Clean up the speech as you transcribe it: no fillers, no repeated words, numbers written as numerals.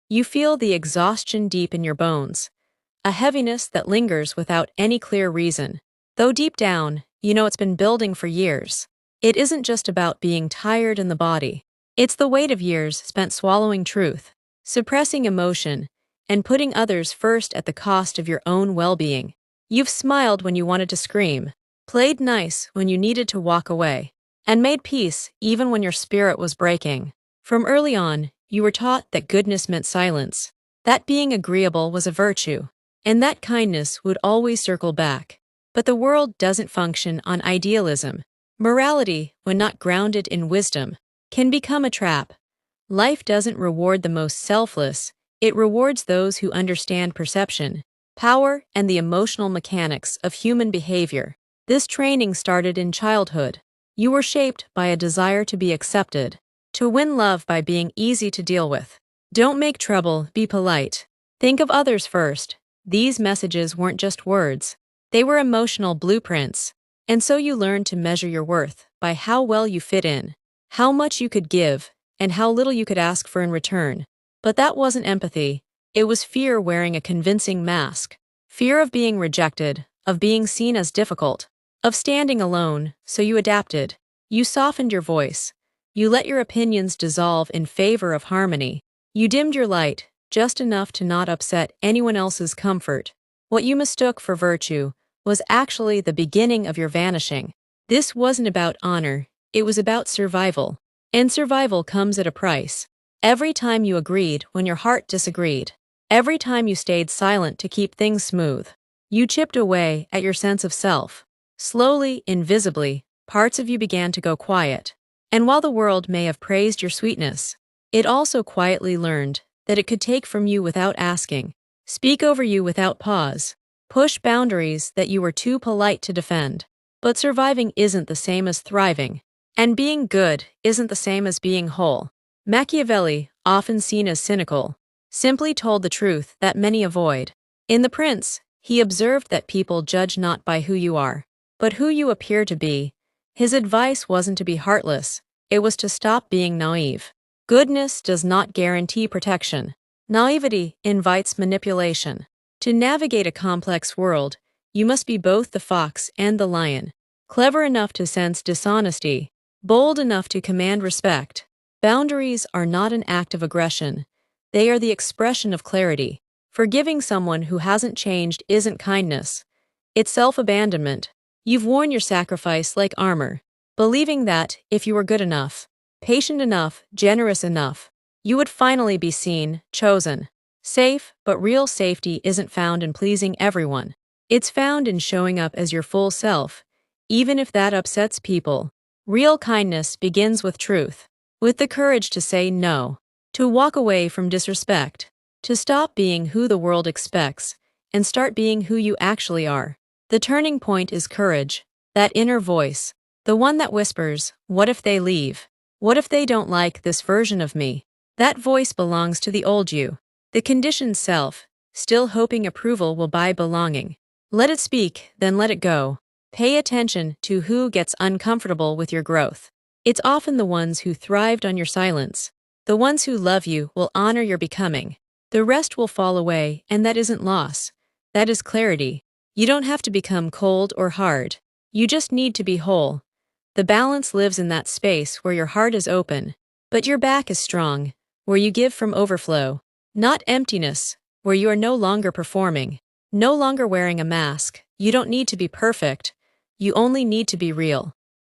You feel the exhaustion deep in your bones, a heaviness that lingers without any clear reason. Though deep down, you know it's been building for years. It isn't just about being tired in the body. It's the weight of years spent swallowing truth, suppressing emotion, and putting others first at the cost of your own well-being. You've smiled when you wanted to scream, played nice when you needed to walk away, and made peace even when your spirit was breaking. From early on, you were taught that goodness meant silence, that being agreeable was a virtue, and that kindness would always circle back. But the world doesn't function on idealism. Morality, when not grounded in wisdom, can become a trap. Life doesn't reward the most selfless, it rewards those who understand perception, power, and the emotional mechanics of human behavior. This training started in childhood. You were shaped by a desire to be accepted, to win love by being easy to deal with. Don't make trouble, be polite. Think of others first. These messages weren't just words, they were emotional blueprints. And so you learned to measure your worth by how well you fit in, how much you could give, and how little you could ask for in return. But that wasn't empathy, it was fear wearing a convincing mask. Fear of being rejected, of being seen as difficult, of standing alone, so you adapted. You softened your voice. You let your opinions dissolve in favor of harmony. You dimmed your light, just enough to not upset anyone else's comfort. What you mistook for virtue was actually the beginning of your vanishing. This wasn't about honor, it was about survival. And survival comes at a price. Every time you agreed when your heart disagreed. Every time you stayed silent to keep things smooth. You chipped away at your sense of self. Slowly, invisibly, parts of you began to go quiet. And while the world may have praised your sweetness, it also quietly learned that it could take from you without asking, speak over you without pause, push boundaries that you were too polite to defend. But surviving isn't the same as thriving, and being good isn't the same as being whole. Machiavelli, often seen as cynical, simply told the truth that many avoid. In The Prince, he observed that people judge not by who you are, but who you appear to be. His advice wasn't to be heartless, it was to stop being naive. Goodness does not guarantee protection. Naivety invites manipulation. To navigate a complex world, you must be both the fox and the lion, clever enough to sense dishonesty, bold enough to command respect. Boundaries are not an act of aggression, they are the expression of clarity. Forgiving someone who hasn't changed isn't kindness, it's self-abandonment. You've worn your sacrifice like armor, believing that, if you were good enough, patient enough, generous enough, you would finally be seen, chosen. Safe, but real safety isn't found in pleasing everyone. It's found in showing up as your full self, even if that upsets people. Real kindness begins with truth, with the courage to say no, to walk away from disrespect, to stop being who the world expects, and start being who you actually are. The turning point is courage, that inner voice, the one that whispers, what if they leave? What if they don't like this version of me? That voice belongs to the old you, the conditioned self, still hoping approval will buy belonging. Let it speak, then let it go. Pay attention to who gets uncomfortable with your growth. It's often the ones who thrived on your silence. The ones who love you will honor your becoming. The rest will fall away, and that isn't loss. That is clarity. You don't have to become cold or hard. You just need to be whole. The balance lives in that space where your heart is open, but your back is strong, where you give from overflow, not emptiness, where you are no longer performing, no longer wearing a mask. You don't need to be perfect. You only need to be real.